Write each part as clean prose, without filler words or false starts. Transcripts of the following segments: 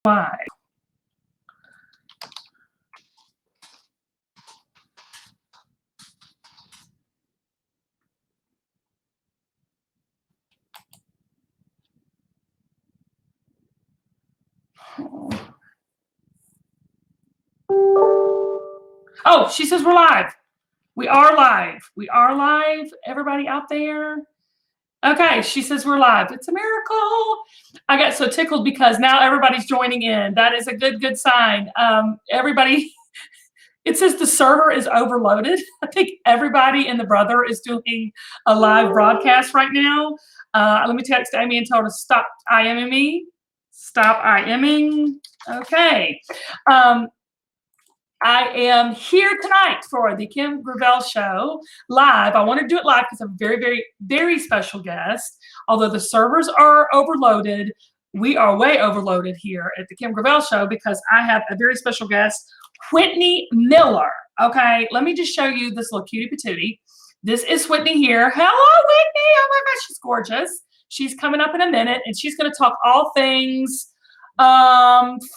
live. Oh, she says we're live. We are live. We are live. Everybody out there? Okay, she says we're live. It's a miracle. I got so tickled because now everybody's joining in. That is a good sign. Everybody, it says the server is overloaded. I think everybody and the brother is doing a live broadcast right now. Let me text Amy and tell her to stop IMing me. Stop IMing. Okay. I am here tonight for the Kim Gravel Show live. I want to do it live because I'm a very special guest. Although the servers are overloaded, we are way overloaded here at the Kim Gravel Show because I have a very special guest, Whitney Miller. Okay, let me just show you this little cutie patootie. This is Whitney here. Hello, Whitney. Oh my gosh, she's gorgeous. She's coming up in a minute, and she's going to talk all things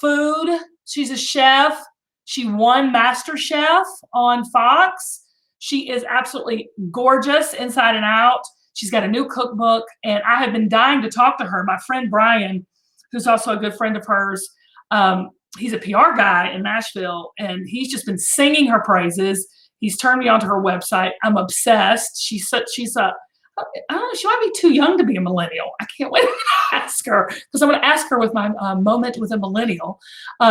food. She's a chef. She won MasterChef on Fox. She is absolutely gorgeous inside and out. She's got a new cookbook, and I have been dying to talk to her. My friend Brian, who's also a good friend of hers, he's a PR guy in Nashville, and he's just been singing her praises. He's turned me onto her website. I'm obsessed. She's I don't know, she might be too young to be a millennial. I can't wait to ask her because I'm going to ask her with my Moment with a Millennial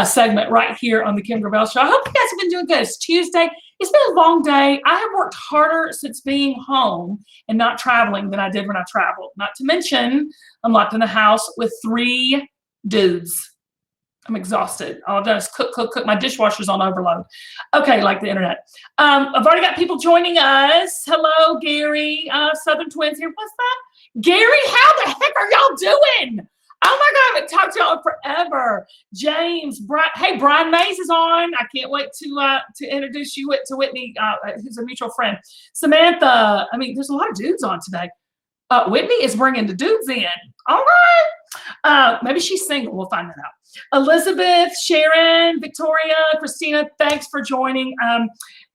segment right here on the Kim Gravel Show. I hope you guys have been doing good. It's Tuesday. It's been a long day. I have worked harder since being home and not traveling than I did when I traveled. Not to mention, I'm locked in the house with 3 dudes. I'm exhausted. All I've done is cook. My dishwasher's on overload. Okay, like the internet. I've already got people joining us. Hello, Gary. Southern Twins here. What's that? Gary, how the heck are y'all doing? Oh my God, I haven't talked to y'all in forever. James, Brian Mays is on. I can't wait to introduce you to Whitney, who's a mutual friend. Samantha. I mean, there's a lot of dudes on today. Whitney is bringing the dudes in. All right. Maybe she's single. We'll find that out. Elizabeth, Sharon, Victoria, Christina, thanks for joining.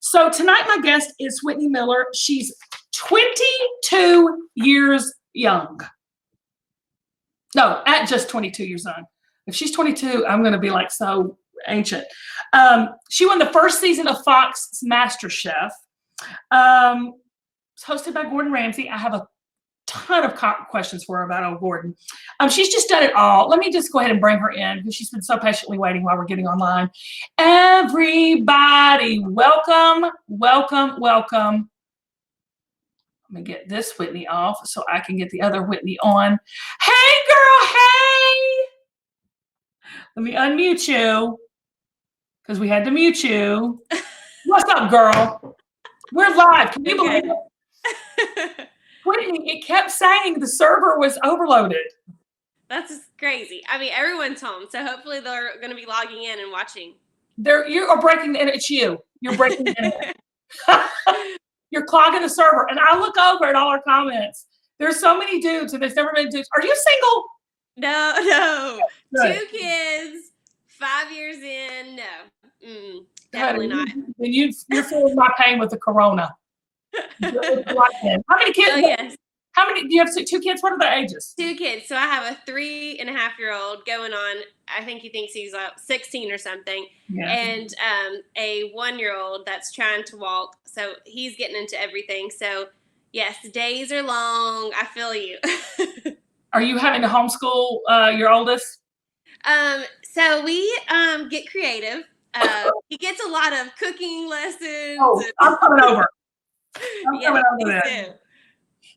So tonight my guest is Whitney Miller. She's 22 years young. No, at just 22 years young. If she's 22, I'm going to be like so ancient. She won the first season of Fox MasterChef. It's hosted by Gordon Ramsay. I have a ton of questions for her about old Gordon. She's just done it all. Let me just go ahead and bring her in because she's been so patiently waiting while we're getting online. Everybody, welcome. Let me get this Whitney off so I can get the other Whitney on. Hey, girl, hey! Let me unmute you because we had to mute you. What's up, girl? We're live. Can you believe it? Whitney, it kept saying the server was overloaded. That's crazy. I mean, everyone's home, so hopefully they're going to be logging in and watching. You are breaking the internet. It's you. You're breaking the internet. You're clogging the server. And I look over at all our comments. There's so many dudes, and there's never been dudes. Are you single? No. Good. 2 kids, 5 years in. No. Definitely not. And you're feeling my pain with the corona. How many kids? Oh, yes. How many do you have? 2 kids? What are their ages? 2 kids. So I have a 3.5-year-old going on. I think he thinks he's 16 or something, and a 1-year-old that's trying to walk. So he's getting into everything. So yes, days are long. I feel you. Are you having to homeschool your oldest? So we get creative. He gets a lot of cooking lessons. Oh, I'm coming over. Coming over there.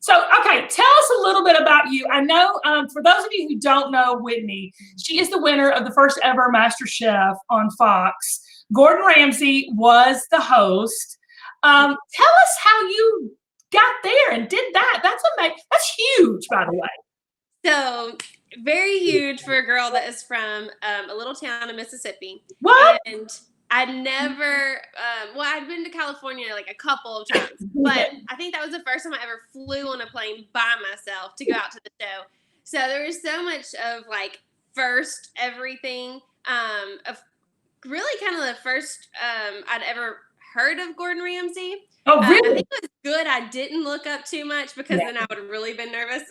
So, okay, tell us a little bit about you. I know for those of you who don't know Whitney, she is the winner of the first ever MasterChef on Fox. Gordon Ramsay was the host. Tell us how you got there and did that. That's amazing. That's huge, by the way. So, very huge for a girl that is from a little town in Mississippi. What? And I'd never, I'd been to California like a couple of times, but I think that was the first time I ever flew on a plane by myself to go out to the show. So there was so much of like first everything. Of really kind of the first I'd ever heard of Gordon Ramsay. Oh, I really? think it was good. I didn't look up too much because then I would have really been nervous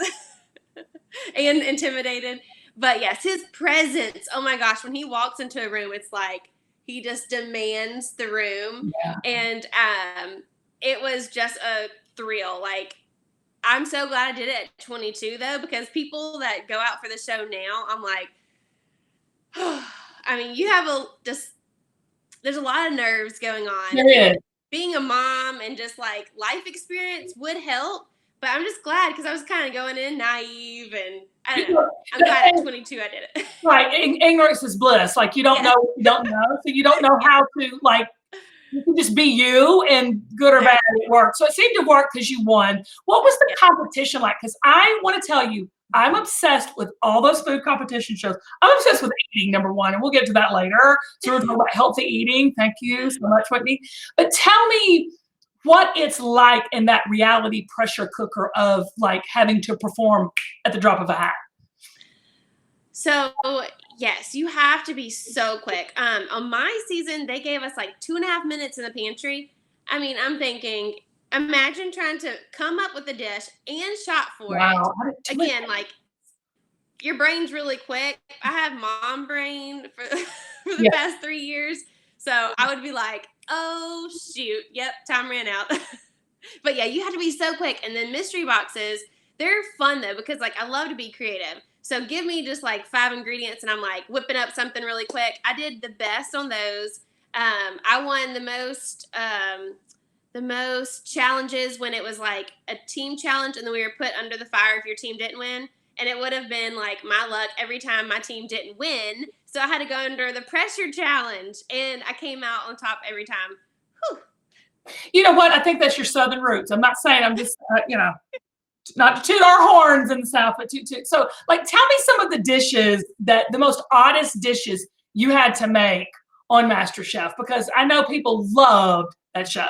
and intimidated. But yes, his presence. Oh my gosh, when he walks into a room, it's like he just demands the room. Yeah. And it was just a thrill. Like, I'm so glad I did it at 22 though, because people that go out for the show now, I'm like, I mean, you have there's a lot of nerves going on. There is. Being a mom and just like life experience would help, but I'm just glad because I was kind of going in naive, and I don't know. I'm glad at 22 I did it. Right. Ignorance is bliss. Like, you don't know what you don't know. So you don't know how to, like, you can just be you, and good or bad, it worked. So it seemed to work because you won. What was the competition like? Because I want to tell you, I'm obsessed with all those food competition shows. I'm obsessed with eating, number one, and we'll get to that later. So we're talking about healthy eating. Thank you so much, Whitney. But tell me what it's like in that reality pressure cooker of like having to perform at the drop of a hat. So yes, you have to be so quick. On my season, they gave us like 2.5 minutes in the pantry. I mean, I'm thinking, imagine trying to come up with a dish and shot for it. Again, like, your brain's really quick. I have mom brain for the past 3 years. So I would be like, oh shoot, yep, time ran out. But yeah, you have to be so quick. And then mystery boxes, they're fun though, because like I love to be creative. So give me just like 5 ingredients and I'm like whipping up something really quick. I did the best on those. I won the most challenges when it was like a team challenge, and then we were put under the fire if your team didn't win. And it would have been like my luck every time my team didn't win. So I had to go under the pressure challenge, and I came out on top every time. Whew. You know what? I think that's your Southern roots. I'm not saying, I'm just, not to toot our horns in the South, but toot. So, like, tell me some of the dishes the most oddest dishes you had to make on MasterChef, because I know people loved that show.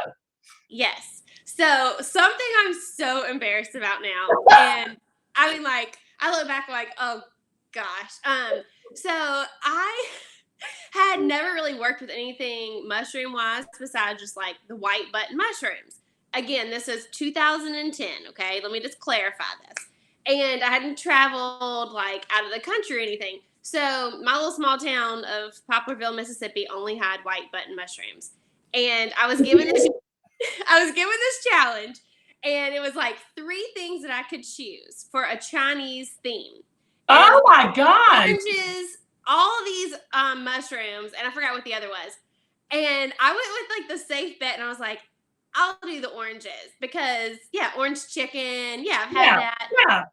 Yes. So something I'm so embarrassed about now, and I mean, like, I look back like, oh gosh. So I had never really worked with anything mushroom wise besides just like the white button mushrooms. Again, this is 2010. Okay. Let me just clarify this. And I hadn't traveled like out of the country or anything. So my little small town of Poplarville, Mississippi only had white button mushrooms. And I was given this challenge, and it was like 3 things that I could choose for a Chinese theme. Oh my God. Oranges, all these mushrooms, and I forgot what the other was. And I went with like the safe bet, and I was like, I'll do the oranges because orange chicken. Yeah, I've had that. Yeah.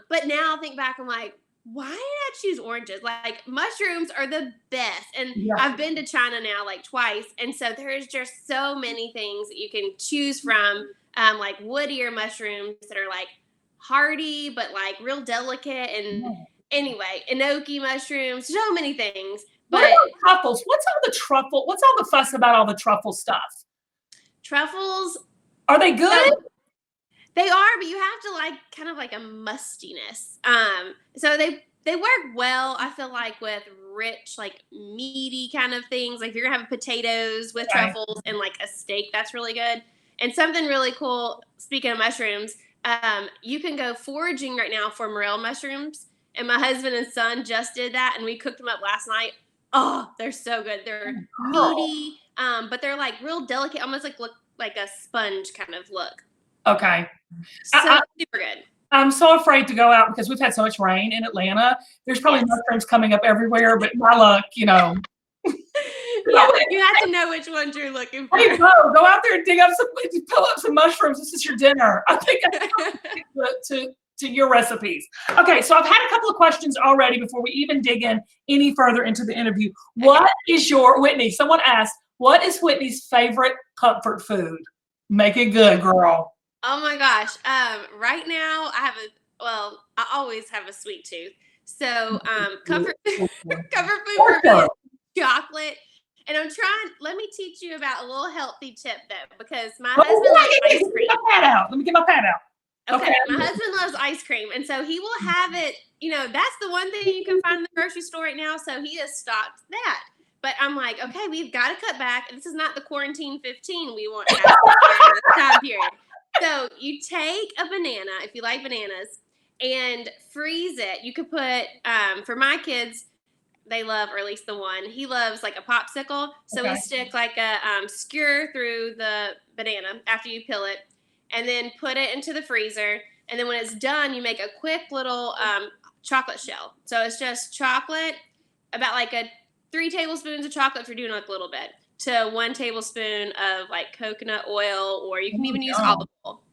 But now I think back, I'm like, why did I choose oranges? Like, mushrooms are the best. And I've been to China now like twice. And so there's just so many things that you can choose from, like woodier mushrooms that are like hardy, but like real delicate. And anyway, enoki mushrooms, so many things. But what about truffles? What's all the fuss about all the truffle stuff? Truffles. Are they good? They are, but you have to like kind of like a mustiness. So they work well, I feel like, with rich, like meaty kind of things. Like if you're gonna have potatoes with truffles and like a steak, that's really good. And something really cool, speaking of mushrooms, you can go foraging right now for morel mushrooms. And my husband and son just did that, and we cooked them up last night. Oh, they're so good. They're meaty, but they're like real delicate, almost like look like a sponge kind of look. Okay. So super good. I'm so afraid to go out because we've had so much rain in Atlanta. There's probably mushrooms coming up everywhere, but my luck, you have to know which ones you're looking for. Hey, go out there and pull up some mushrooms. This is your dinner. I think to your recipes. Okay, so I've had a couple of questions already before we even dig in any further into the interview. What is Whitney? Someone asked, what is Whitney's favorite comfort food? Make it good, girl. Oh my gosh. Right now I always have a sweet tooth. So comfort food for me is chocolate. And let me teach you about a little healthy tip though, because my husband likes ice cream. Let me get my pad out. Okay, my husband loves ice cream, and so he will have it. That's the one thing you can find in the grocery store right now. So he has stocked that. But I'm like, okay, we've got to cut back. This is not the quarantine 15 we want to have during this time period. So you take a banana, if you like bananas, and freeze it. You could put, for my kids, they love, or at least the one, he loves like a popsicle. So we stick like a skewer through the banana after you peel it, and then put it into the freezer. And then when it's done, you make a quick little chocolate shell. So it's just chocolate, about like 3 tablespoons of chocolate if you're doing like a little bit, to 1 tablespoon of like coconut oil, or you can even use olive oil.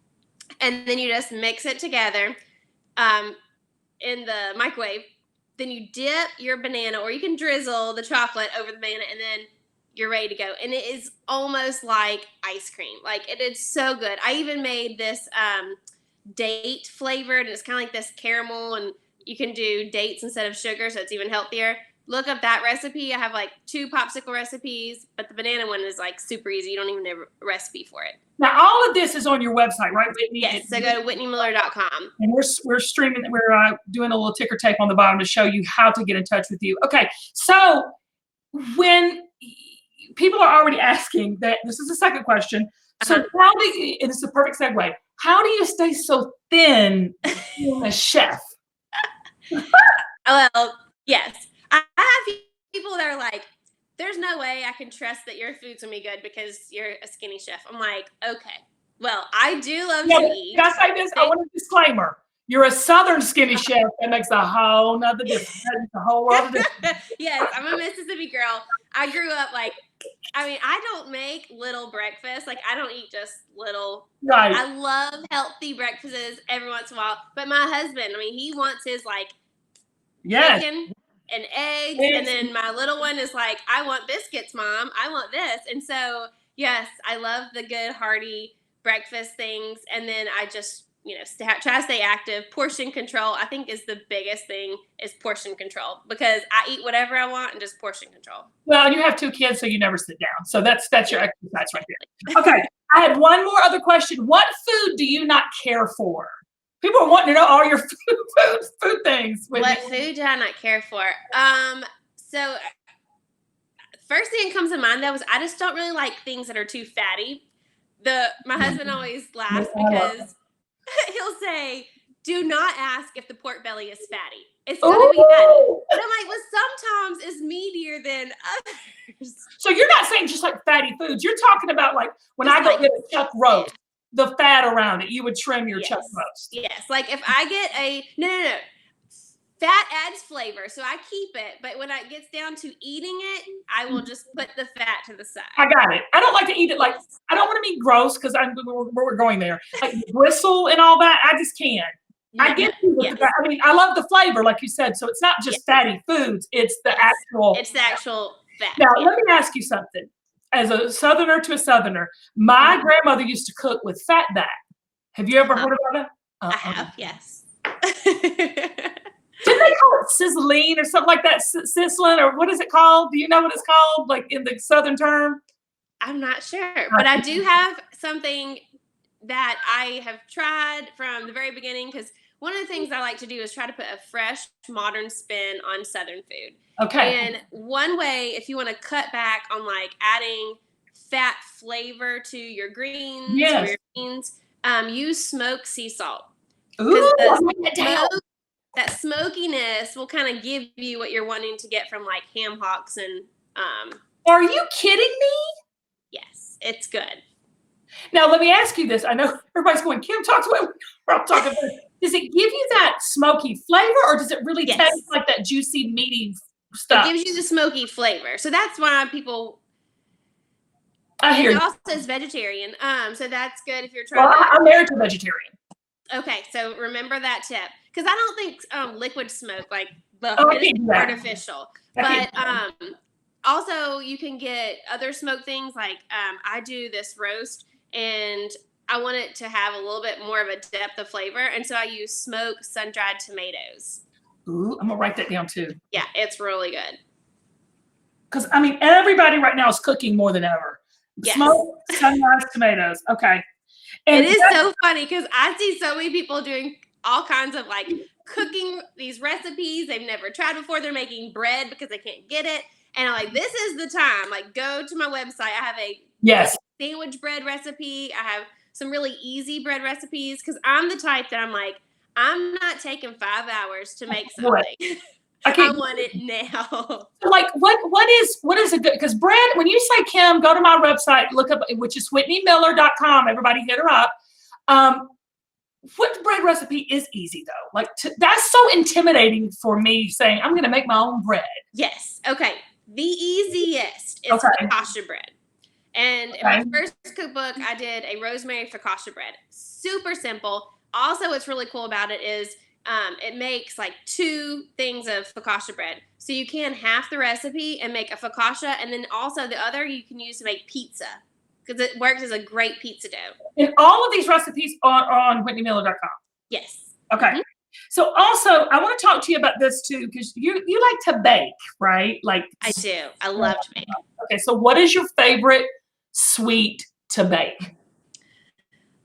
And then you just mix it together in the microwave. Then you dip your banana, or you can drizzle the chocolate over the banana, and then you're ready to go. And it is almost like ice cream. Like, it is so good. I even made this date flavored, and it's kind of like this caramel, and you can do dates instead of sugar, so it's even healthier. Look up that recipe. I have like 2 popsicle recipes, but the banana one is like super easy. You don't even need a recipe for it. Now, all of this is on your website, right, Whitney? Yes, so go to whitneymiller.com. And we're streaming, we're doing a little ticker tape on the bottom to show you how to get in touch with you. Okay, so when people are already asking that, this is the second question. So how do you, and it's a perfect segue, how do you stay so thin being a chef? Well, yes. I have people that are like, there's no way I can trust that your food's gonna be good because you're a skinny chef. I'm like, okay. Well, I do love to eat. Can I say this? I want a disclaimer. You're a Southern skinny chef. That makes a whole nother difference. That makes a whole world of difference. Yes, I'm a Mississippi girl. I grew up like, I don't make little breakfast. Like, I don't eat just little. Right. I love healthy breakfasts every once in a while. But my husband, he wants his like bacon and eggs. And then my little one is like, I want biscuits, Mom. I want this. And so, yes, I love the good, hearty breakfast things. And then I just, try to stay active. Portion control, I think, is the biggest thing, is portion control, because I eat whatever I want and just portion control. Well, and you have 2 kids, so you never sit down. So that's your exercise right there. Okay, I had one more other question. What food do you not care for? People are wanting to know all your food things. What food do I not care for? So first thing that comes to mind, though, is I just don't really like things that are too fatty. My husband always laughs because he'll say, do not ask if the pork belly is fatty. It's going to be fatty. But I'm like, well, sometimes it's meatier than others. So you're not saying just like fatty foods. You're talking about like when I go get a chuck roast, the fat around it, you would trim your chuck roast. Yes. Like if I get no. Fat adds flavor, so I keep it. But when it gets down to eating it, I will just put the fat to the side. I got it. I don't like to eat it like, I don't want to be gross because we're going there. Like bristle and all that, I just can't. Yeah. I get you with that. I love the flavor, like you said. So it's not just fatty foods; it's the actual. It's the actual fat. Now, let me ask you something. As a Southerner to a Southerner, my grandmother used to cook with fat back. Have you ever heard about it? I have, yes. Didn't they call it sizzling or something like that? Sizzling, or what is it called? Do you know what it's called, like in the Southern term? I'm not sure, but I do have something that I have tried from the very beginning, because one of the things I like to do is try to put a fresh, modern spin on Southern food. Okay. And one way, if you want to cut back on like adding fat flavor to your greens or your beans, use smoked sea salt. Ooh, that smokiness will kind of give you what you're wanting to get from like ham hocks and Are you kidding me? Yes, it's good. Now let me ask you this. I know everybody's going, Kim, talk to me. I'm talking about it. Does it give you that smoky flavor, or does it really taste like that juicy, meaty stuff? It gives you the smoky flavor. So that's why people. I hear. It also is vegetarian. So that's good if you're trying. Well, I'm married to a vegetarian. Okay, so remember that tip, because I don't think liquid smoke like it's artificial. But also you can get other smoke things like I do this roast, and I want it to have a little bit more of a depth of flavor, and so I use smoked sun-dried tomatoes. Ooh, I'm gonna write that down too. Yeah, it's really good. Because everybody right now is cooking more than ever. Yes. Smoked sun-dried tomatoes. Okay. And It is so funny because I see so many people doing all kinds of like cooking these recipes they've never tried before. They're making bread because they can't get it. And I'm like, this is the time. Like, go to my website. I have a yes, sandwich bread recipe. I have some really easy bread recipes because I'm the type that I'm like, I'm not taking 5 hours to make something. I I can't. want it now. Like what is a good, because bread, when you say, Kim, go to my website, look up, which is whitneymiller.com, everybody hit her up. What bread recipe is easy though? Like that's so intimidating for me, saying I'm going to make my own bread. Yes. Okay. The easiest is Okay. focaccia bread. And in my first cookbook, I did a rosemary focaccia bread. Super simple. Also, what's really cool about it is it makes like 2 things of focaccia bread. So you can half the recipe and make a focaccia, and then also the other you can use to make pizza because it works as a great pizza dough. And all of these recipes are on whitneymiller.com. Yes. Okay. Mm-hmm. So also, I want to talk to you about this too, because you like to bake, right? Like I do. I love to bake. Okay. So what is your favorite sweet to bake?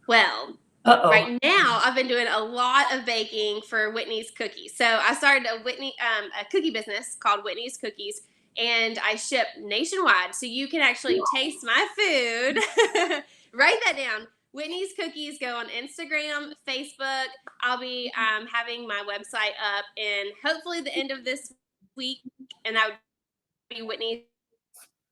Well, right now I've been doing a lot of baking for Whitney's Cookies. So I started a cookie business called Whitney's Cookies, and I ship nationwide. So you can actually taste my food. Write that down. Whitney's Cookies, go on Instagram, Facebook. I'll be having my website up in hopefully the end of this week, and that would be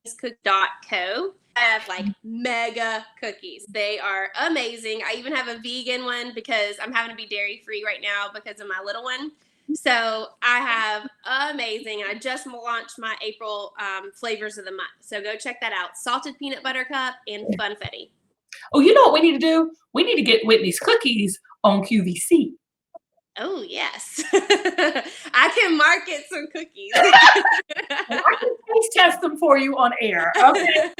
whitneyscook.co. I have like mega cookies. They are amazing. I even have a vegan one because I'm having to be dairy free right now because of my little one. So I have amazing. I just launched my April flavors of the month. So go check that out. Salted peanut butter cup and funfetti. Oh, you know what we need to do? We need to get Whitney's Cookies on QVC. Oh, yes. I can market some cookies. I can taste test them for you on air. Okay.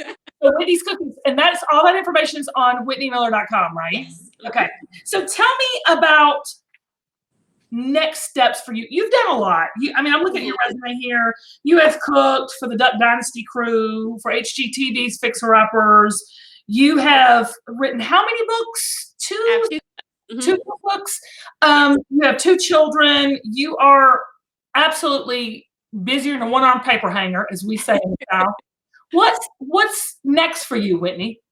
So Whitney's Cookies, and that's all that information is on whitneymiller.com, right? Yes. Okay. So tell me about next steps for you. You've done a lot. I'm looking at your resume here. You have cooked for the Duck Dynasty crew, for HGTV's Fixer Uppers. You have written how many books? Two books. You have 2 children. You are absolutely busier than a one-armed paper hanger, as we say in the South. What's next for you, Whitney?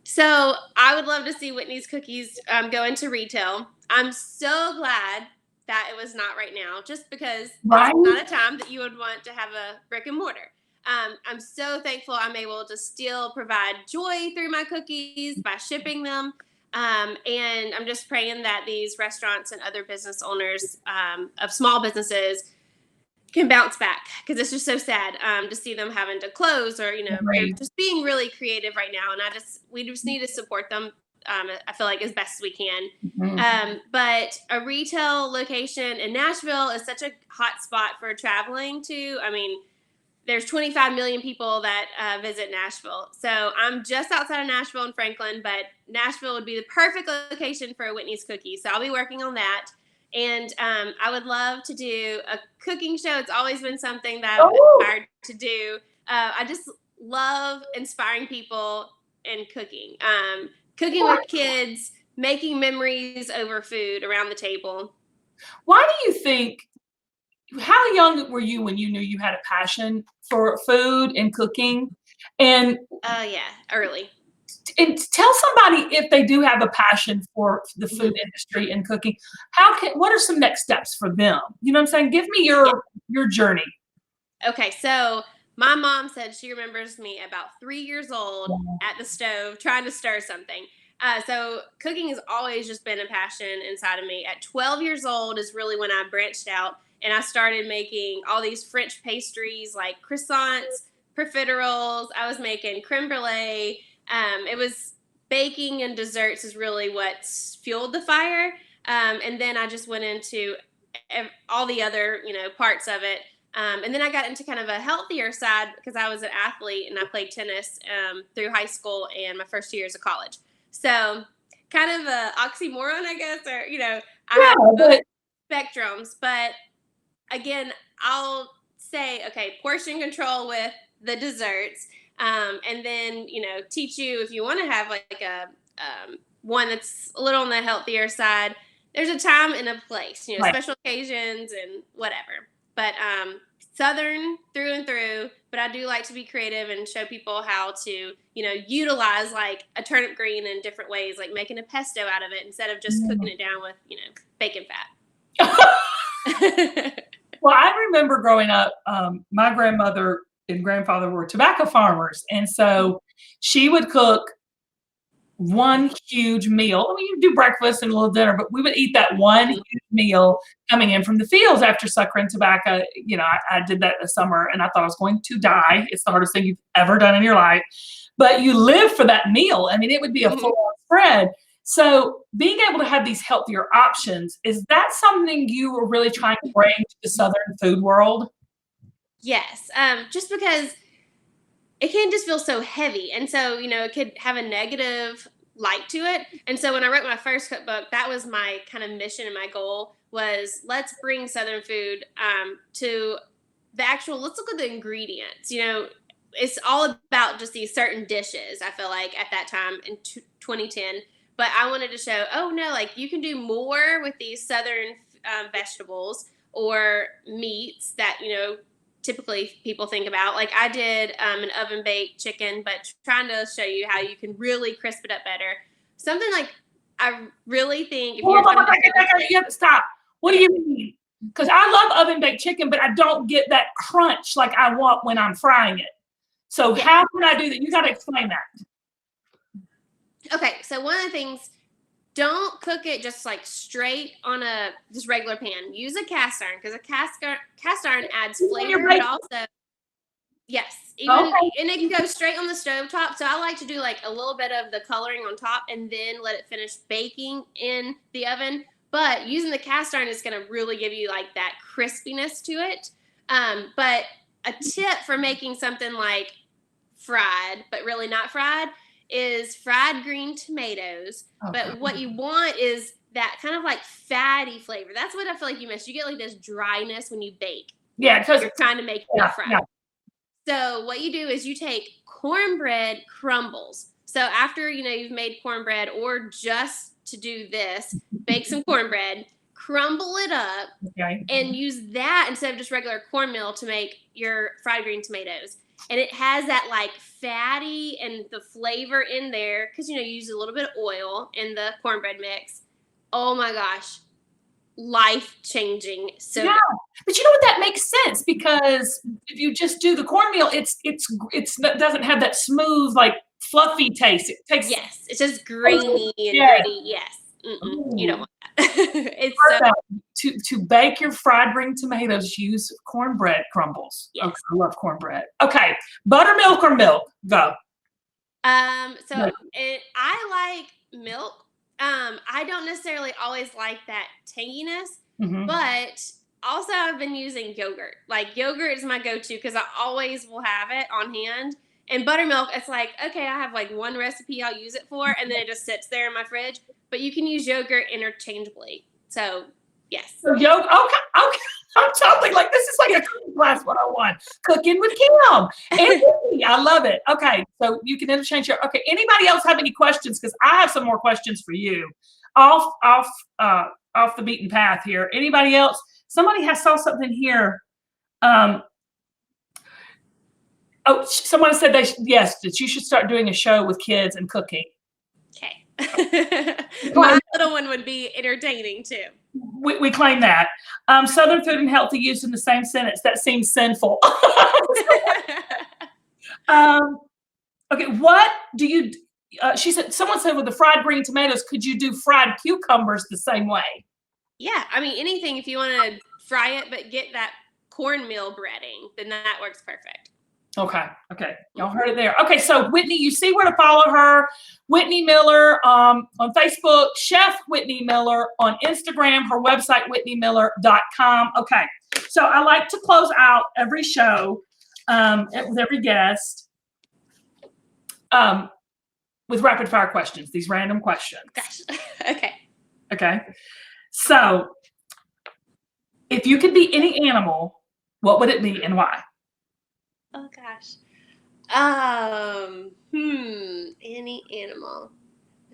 So I would love to see Whitney's Cookies go into retail. I'm so glad that it was not right now, just because it's not a time that you would want to have a brick and mortar. I'm so thankful I'm able to still provide joy through my cookies by shipping them. And I'm just praying that these restaurants and other business owners of small businesses can bounce back, because it's just so sad to see them having to close, or they're just being really creative right now, and we just need to support them. I feel like as best as we can. But a retail location in Nashville is such a hot spot for traveling to. There's 25 million people that visit Nashville. So I'm just outside of Nashville in Franklin, but Nashville would be the perfect location for a Whitney's Cookies. So I'll be working on that. And I would love to do a cooking show. It's always been something that I've aspired to do. I just love inspiring people in cooking. Cooking with kids, making memories over food around the table. Why do you think, how young were you when you knew you had a passion for food and cooking? And early. And tell somebody, if they do have a passion for the food industry and cooking, what are some next steps for them? You know what I'm saying? Give me your journey. Okay, so my mom said she remembers me about 3 years old at the stove trying to stir something. So cooking has always just been a passion inside of me. At 12 years old is really when I branched out, and I started making all these French pastries like croissants, profiteroles. I was making creme brulee. It was baking and desserts is really what fueled the fire. And then I just went into all the other, parts of it. And then I got into kind of a healthier side because I was an athlete and I played tennis through high school and my first 2 years of college. So kind of a oxymoron, I guess, or, I have both spectrums. But again, I'll say, okay, portion control with the desserts. And then, teach you, if you want to have like a one that's a little on the healthier side. There's a time and a place, Right. special occasions and whatever. But Southern through and through. But I do like to be creative and show people how to, utilize like a turnip green in different ways, like making a pesto out of it instead of just cooking it down with, bacon fat. Well, I remember growing up, my grandmother and grandfather were tobacco farmers. And so she would cook one huge meal. I mean, you do breakfast and a little dinner, but we would eat that one huge meal coming in from the fields after suckering tobacco. I did that this summer and I thought I was going to die. It's the hardest thing you've ever done in your life. But you live for that meal. I mean, it would be a full-on spread. So being able to have these healthier options, is that something you were really trying to bring to the Southern food world? Yes, just because it can just feel so heavy. And so, it could have a negative light to it. And so when I wrote my first cookbook, that was my kind of mission and my goal was let's bring Southern food to the actual, let's look at the ingredients. It's all about just these certain dishes, I feel like, at that time in 2010. But I wanted to show, oh, no, like you can do more with these Southern vegetables or meats that, typically people think about. Like I did an oven baked chicken, but trying to show you how you can really crisp it up better. Something like I really think if you're you have to stop. What do you mean? Because I love oven baked chicken, but I don't get that crunch like I want when I'm frying it. So how can I do that? You got to explain that. Okay, so one of the things, don't cook it just like straight on a just regular pan. Use a cast iron because a cast iron adds flavor, but also and it can go straight on the stove top. So I like to do like a little bit of the coloring on top and then let it finish baking in the oven. But using the cast iron is going to really give you like that crispiness to it. But a tip for making something like fried, but really not fried, is fried green tomatoes. But what you want is that kind of like fatty flavor. That's what I feel like you miss. You get like this dryness when you bake. Yeah, because you're trying to make it fried. Yeah. So what you do is you take cornbread crumbles. So after you've made cornbread, or just to do this, bake some cornbread, crumble it up, and use that instead of just regular cornmeal to make your fried green tomatoes. And it has that like fatty and the flavor in there because you use a little bit of oil in the cornbread mix. Oh my gosh, life-changing. So yeah, but you know what, that makes sense because if you just do the cornmeal, it doesn't have that smooth like fluffy taste. It takes it's just grainy and gritty. Yes, you don't want that. It's to bake your fried green tomatoes, use cornbread crumbles. Yes. Okay, I love cornbread. Okay, buttermilk or milk? Go. So I like milk. I don't necessarily always like that tanginess, but also I've been using yogurt. Like yogurt is my go-to because I always will have it on hand. And buttermilk, it's like, okay, I have like one recipe I'll use it for, and then it just sits there in my fridge. But you can use yogurt interchangeably. So, yes. So yogurt, okay. I'm totally like, this is like a cooking class 101. Cooking with Kim. And I love it. Okay, so you can interchange your, okay, anybody else have any questions? Because I have some more questions for you. Off the beaten path here. Anybody else? Somebody saw something here. Someone said that you should start doing a show with kids and cooking. Okay. My little one would be entertaining too. We claim that. Southern food and healthy used in the same sentence. That seems sinful. Okay, what do you, someone said with the fried green tomatoes, could you do fried cucumbers the same way? Yeah, I mean, anything, if you want to fry it, but get that cornmeal breading, then that works perfect. Okay. Y'all heard it there. Okay, so Whitney, you see where to follow her. Whitney Miller on Facebook, Chef Whitney Miller on Instagram, her website, whitneymiller.com. Okay, so I like to close out every show with every guest with rapid fire questions, these random questions. Gosh. Okay. So if you could be any animal, what would it be and why? Oh gosh. Any animal.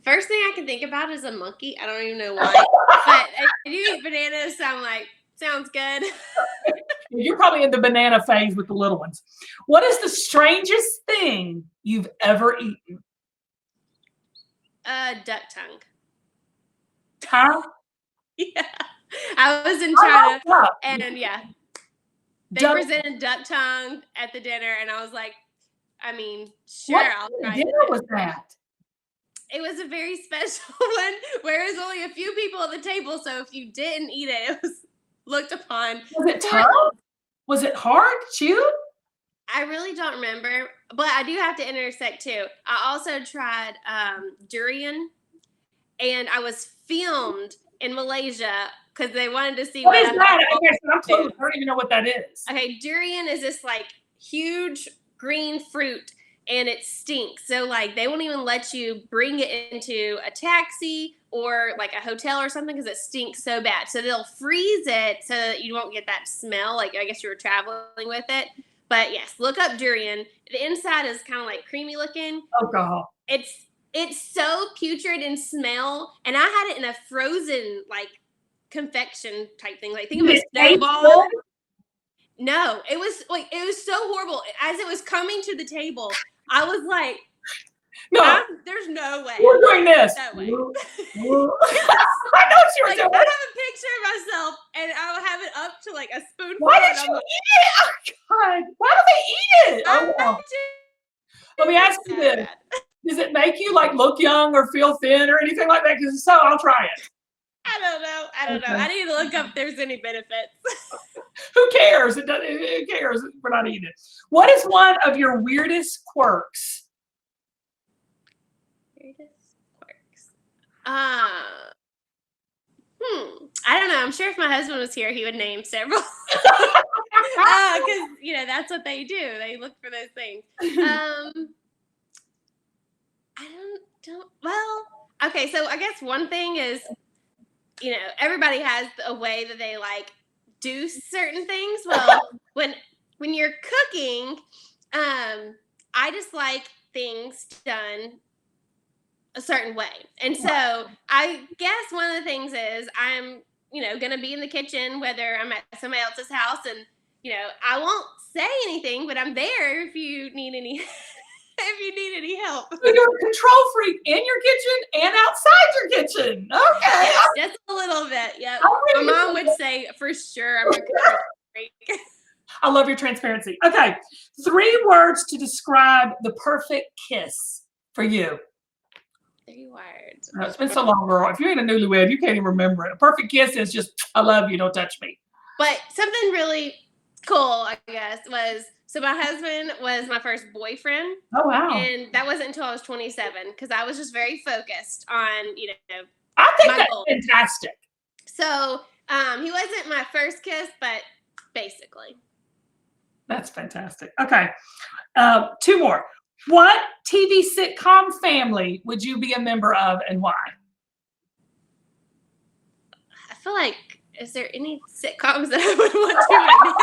First thing I can think about is a monkey. I don't even know why. But I do eat bananas, so I'm like, sounds good. You're probably in the banana phase with the little ones. What is the strangest thing you've ever eaten? Duck tongue. Huh? Yeah. I was in I China love duck. and they Duck. presented duck tongue at the dinner and I was like, I mean, sure, What I'll kind try of it. dinner was that? It was a very special one where it was only a few people at the table, so if you didn't eat it, it was looked upon. Was it tough? Was it hard to chew? I really don't remember, but I do have to intersect too. I also tried durian, and I was filmed in Malaysia because they wanted to see What what is I that? thought Okay, so I'm do. close. I don't even know what that is. Okay, durian is this like huge green fruit and it stinks. So like they won't even let you bring it into a taxi or like a hotel or something because it stinks so bad. So they'll freeze it so that you won't get that smell. Like I guess you were traveling with it. But yes, look up durian. The inside is kind of like creamy looking. Alcohol. It's so putrid in smell, and I had it in a frozen like confection type thing. Like think of a snowball. No, it was so horrible. As it was coming to the table, I was like, No, there's no way. we're doing this. No way. I know what you were Like, doing. I have a picture of myself, and I'll have it up to like a spoonful. Why did you eat it? Oh God! Why do they eat it? Oh no. Let me ask you this: does it make you like look young or feel thin or anything like that? Because if so, I'll try it. I don't know. I need to look up if there's any benefits. Who cares? It doesn't. Who cares? We're not eating it. What is one of your weirdest quirks? Weirdest quirks. I don't know. I'm sure if my husband was here, he would name several. Because that's what they do. They look for those things. I don't. Well, okay. So I guess one thing is, everybody has a way that they like do certain things. Well, when you're cooking, I just like things done a certain way. And so I guess one of the things is I'm, going to be in the kitchen, whether I'm at somebody else's house and, I won't say anything, but I'm there if you need any, help. So you're a control freak in your kitchen and outside your kitchen. Okay. Just a little bit. Yep. My mom would say for sure I'm a control freak. I love your transparency. Okay. 3 words to describe the perfect kiss for you. 3 words. No, it's been so long, girl. If you ain't a newlywed, you can't even remember it. A perfect kiss is just, I love you, don't touch me. But something really cool, I guess, so my husband was my first boyfriend. Oh, wow. And that wasn't until I was 27 because I was just very focused on, I think that's goals. fantastic. So he wasn't my first kiss, but basically. That's fantastic. Okay. 2 more. What TV sitcom family would you be a member of and why? I feel like, is there any sitcoms that I would want to right now?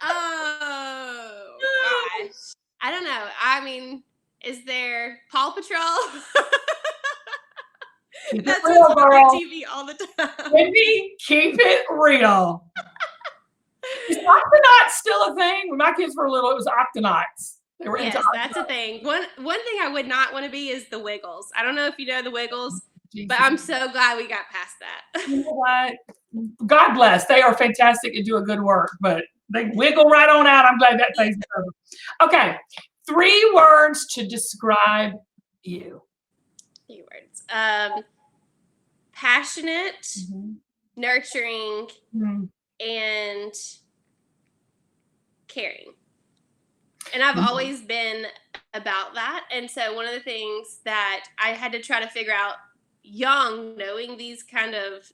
Oh, gosh. I don't know. I mean, is there Paw Patrol? That's real, what's on girl. TV all the time. Wendy, keep it real. Is Octonauts still a thing? When my kids were little, it was Octonauts. They were into Octonauts. That's a thing. One thing I would not want to be is the Wiggles. I don't know if you know the Wiggles, but I'm so glad we got past that. You know what? God bless. They are fantastic and do a good work, but they wiggle right on out. I'm glad that phase is over. Okay. 3 words to describe you. 3 words. Passionate, nurturing, and caring. And I've always been about that. And so one of the things that I had to try to figure out young, knowing these kind of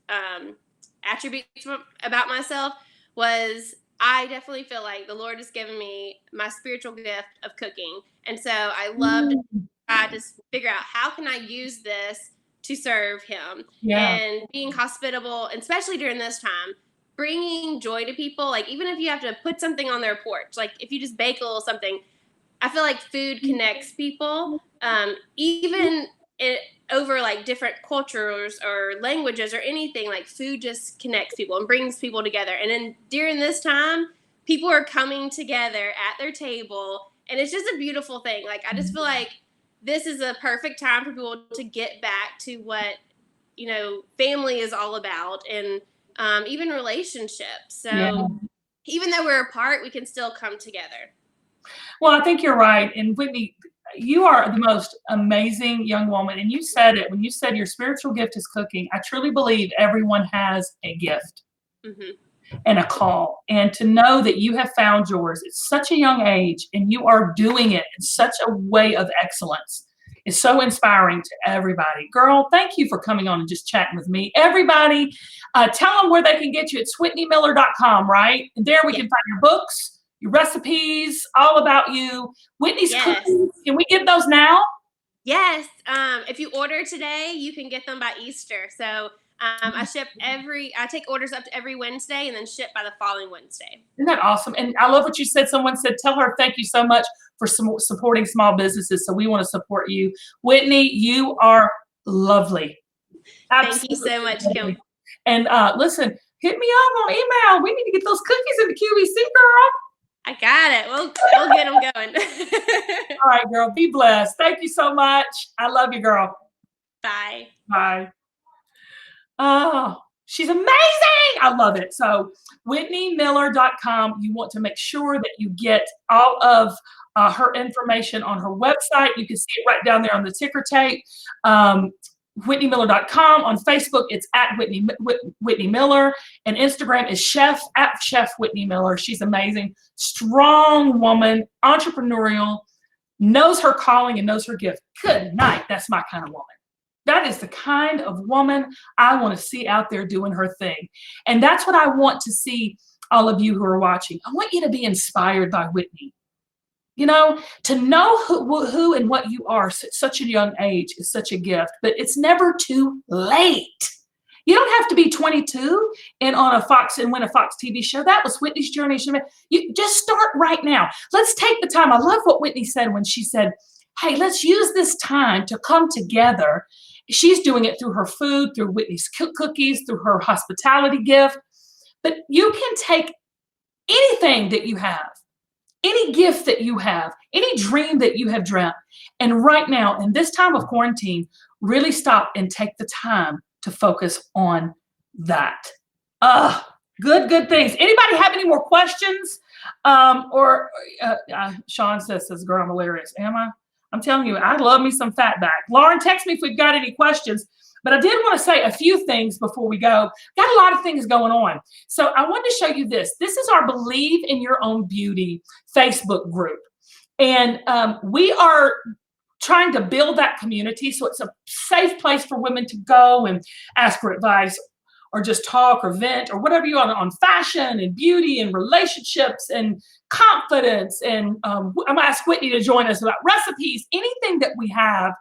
attributes about myself, was I definitely feel like the Lord has given me my spiritual gift of cooking. And so I love to try to figure out how can I use this to serve him, and being hospitable, especially during this time, bringing joy to people. Like even if you have to put something on their porch, like if you just bake a little something, I feel like food connects people. even over like different cultures or languages or anything, like food just connects people and brings people together. And then during this time, people are coming together at their table, and it's just a beautiful thing. Like, I just feel like this is a perfect time for people to get back to what, family is all about, and even relationships. So even though we're apart, we can still come together. Well, I think you're right. And Whitney, you are the most amazing young woman. And you said it when you said your spiritual gift is cooking. I truly believe everyone has a gift and a call. And to know that you have found yours at such a young age and you are doing it in such a way of excellence is so inspiring to everybody. Girl, thank you for coming on and just chatting with me. Everybody, tell them where they can get you. It's WhitneyMiller.com, right? And there we can find your books, your recipes, all about you. Whitney's cookies. Can we get those now? Yes. If you order today, you can get them by Easter. So I take orders up to every Wednesday and then ship by the following Wednesday. Isn't that awesome? And I love what you said. Someone said, tell her thank you so much for supporting small businesses. So we want to support you. Whitney, you are lovely. Absolutely. Thank you so much, Kim. And listen, hit me up on email. We need to get those cookies in the QVC, girl. I got it. We'll get them going. All right, girl. Be blessed. Thank you so much. I love you, girl. Bye. Bye. Oh, she's amazing. I love it. So WhitneyMiller.com. You want to make sure that you get all of her information on her website. You can see it right down there on the ticker tape. WhitneyMiller.com. On Facebook, it's at Whitney Miller. And Instagram is Chef Whitney Miller. She's amazing. Strong woman, entrepreneurial, knows her calling and knows her gift. Good night. That's my kind of woman. That is the kind of woman I want to see out there doing her thing. And that's what I want to see all of you who are watching. I want you to be inspired by Whitney. To know who and what you are at such a young age is such a gift, but it's never too late. You don't have to be 22 and win a Fox TV show. That was Whitney's journey. You just start right now. Let's take the time. I love what Whitney said when she said, hey, let's use this time to come together. She's doing it through her food, through Whitney's cookies, through her hospitality gift. But you can take anything that you have, any gift that you have, any dream that you have dreamt, and right now, in this time of quarantine, really stop and take the time to focus on that. Good things. Anybody have any more questions? Sean says, girl, I'm hilarious. Am I? I'm telling you, I love me some fatback. Lauren, text me if we've got any questions. But I did want to say a few things before we go. Got a lot of things going on. So I wanted to show you this. This is our Believe in Your Own Beauty Facebook group. And we are trying to build that community so it's a safe place for women to go and ask for advice or just talk or vent or whatever you want on fashion and beauty and relationships and confidence. And I'm going to ask Whitney to join us about recipes, anything that we have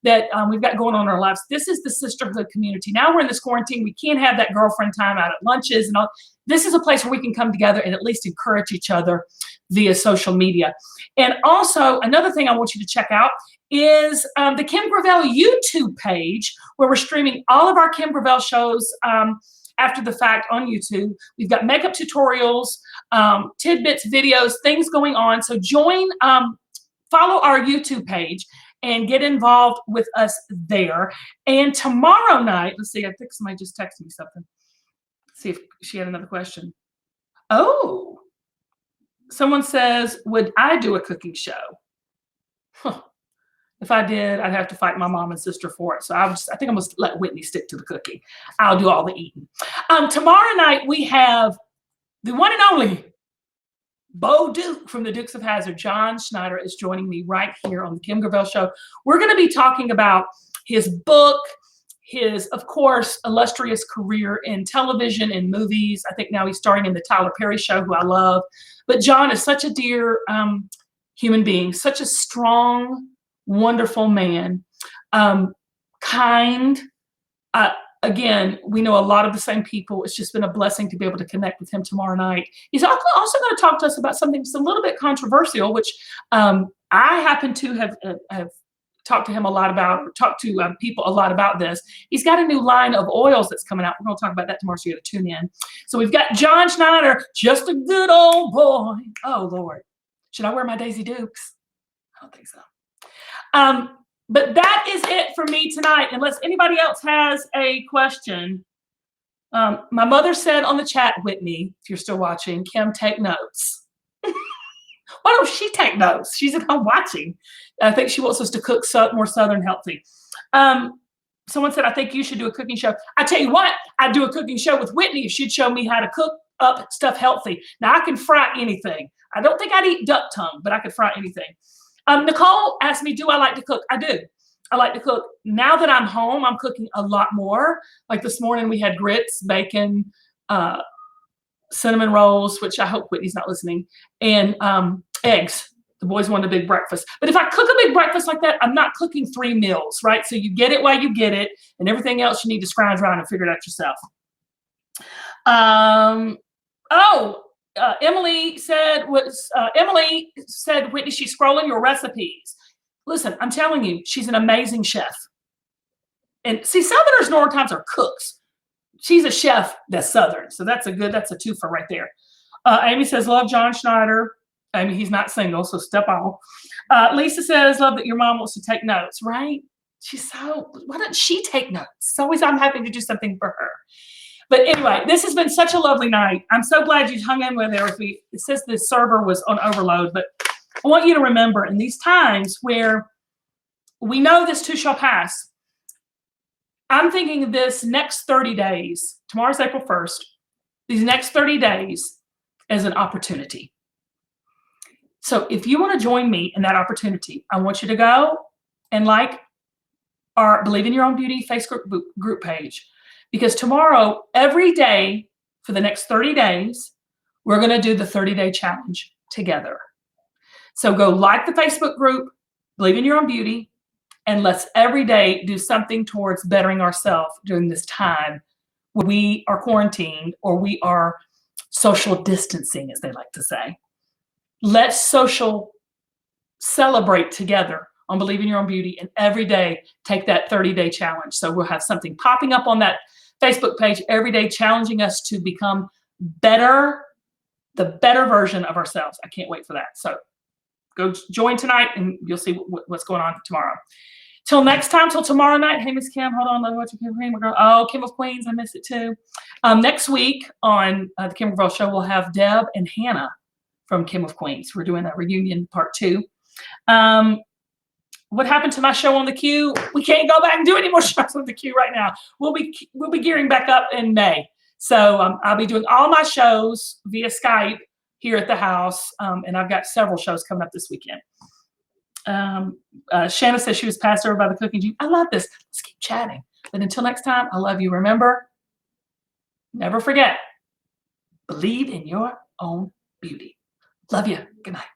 that we've got going on in our lives. This is the sisterhood community. Now we're in this quarantine. We can't have that girlfriend time out at lunches and all. This is a place where we can come together and at least encourage each other via social media. And also another thing I want you to check out is the Kim Gravel YouTube page, where we're streaming all of our Kim Gravel shows after the fact on YouTube. We've got makeup tutorials, tidbits, videos, things going on. So join, follow our YouTube page and get involved with us there. And tomorrow night, let's see, I think somebody just texted me something. Let's see if she had another question. Oh, someone says, would I do a cooking show? Huh. If I did, I'd have to fight my mom and sister for it. So I think I'm going to let Whitney stick to the cooking. I'll do all the eating. Tomorrow night, we have the one and only Bo Duke from the Dukes of Hazzard. Jon Snyder is joining me right here on the Kim Gravel Show. We're going to be talking about his book, his, of course, illustrious career in television and movies. I think now he's starring in the Tyler Perry Show, who I love. But Jon is such a dear human being, such a strong, wonderful man, kind. Again, we know a lot of the same people. It's just been a blessing to be able to connect with him tomorrow night. He's also going to talk to us about something that's a little bit controversial, which I happen to have talk to people a lot about this. He's got a new line of oils that's coming out. We're going to talk about that tomorrow, so you got to tune in. So we've got Jon Snyder, just a good old boy. Oh, Lord. Should I wear my Daisy Dukes? I don't think so. But that is it for me tonight, unless anybody else has a question. My mother said on the chat, Whitney, if you're still watching, Kim, take notes. Why don't she take notes? She's at home watching. I think she wants us to cook more Southern healthy. Someone said, I think you should do a cooking show. I tell you what, I'd do a cooking show with Whitney if she'd show me how to cook up stuff healthy. Now, I can fry anything. I don't think I'd eat duck tongue, but I could fry anything. Nicole asked me, do I like to cook? I do. I like to cook. Now that I'm home, I'm cooking a lot more. Like this morning, we had grits, bacon, cinnamon rolls, which I hope Whitney's not listening, and eggs. The boys want a big breakfast. But if I cook a big breakfast like that, I'm not cooking 3 meals, right? So you get it while you get it, and everything else you need to scrounge around and figure it out yourself. Emily said, Whitney, she's scrolling your recipes. Listen, I'm telling you, she's an amazing chef. And see, Southerners Northern times are cooks. She's a chef that's Southern. So that's a twofer right there. Amy says, love Jon Snyder. Amy, he's not single, so step on. Lisa says, love that your mom wants to take notes, right? Why doesn't she take notes? It's always I'm having to do something for her. But anyway, this has been such a lovely night. I'm so glad you hung in there with me. It says the server was on overload, but I want you to remember in these times where we know this too shall pass, I'm thinking of this next 30 days, tomorrow's April 1st, these next 30 days as an opportunity. So if you want to join me in that opportunity, I want you to go and like our Believe in Your Own Beauty Facebook group page. Because tomorrow, every day for the next 30 days, we're going to do the 30-day challenge together. So go like the Facebook group, Believe in Your Own Beauty, and let's every day do something towards bettering ourselves during this time when we are quarantined or we are social distancing, as they like to say. Let's social celebrate together on Believe in Your Own Beauty, and every day take that 30-day challenge. So we'll have something popping up on that Facebook page every day challenging us to become better, the better version of ourselves. I can't wait for that. So go join tonight and you'll see what's going on tomorrow. Till next time, till tomorrow night. Hey, Miss Kim, hold on. Let me watch your Kim. Oh, Kim of Queens, I miss it too. Next week on the Kim Gravel Show, we'll have Deb and Hannah from Kim of Queens. We're doing a reunion part 2. What happened to my show on the queue? We can't go back and do any more shows on the queue right now. We'll be gearing back up in May. So I'll be doing all my shows via Skype here at the house, and I've got several shows coming up this weekend. Shanna says she was passed over by the cooking gene. I love this. Let's keep chatting. But until next time, I love you. Remember, never forget, believe in your own beauty. Love you. Good night.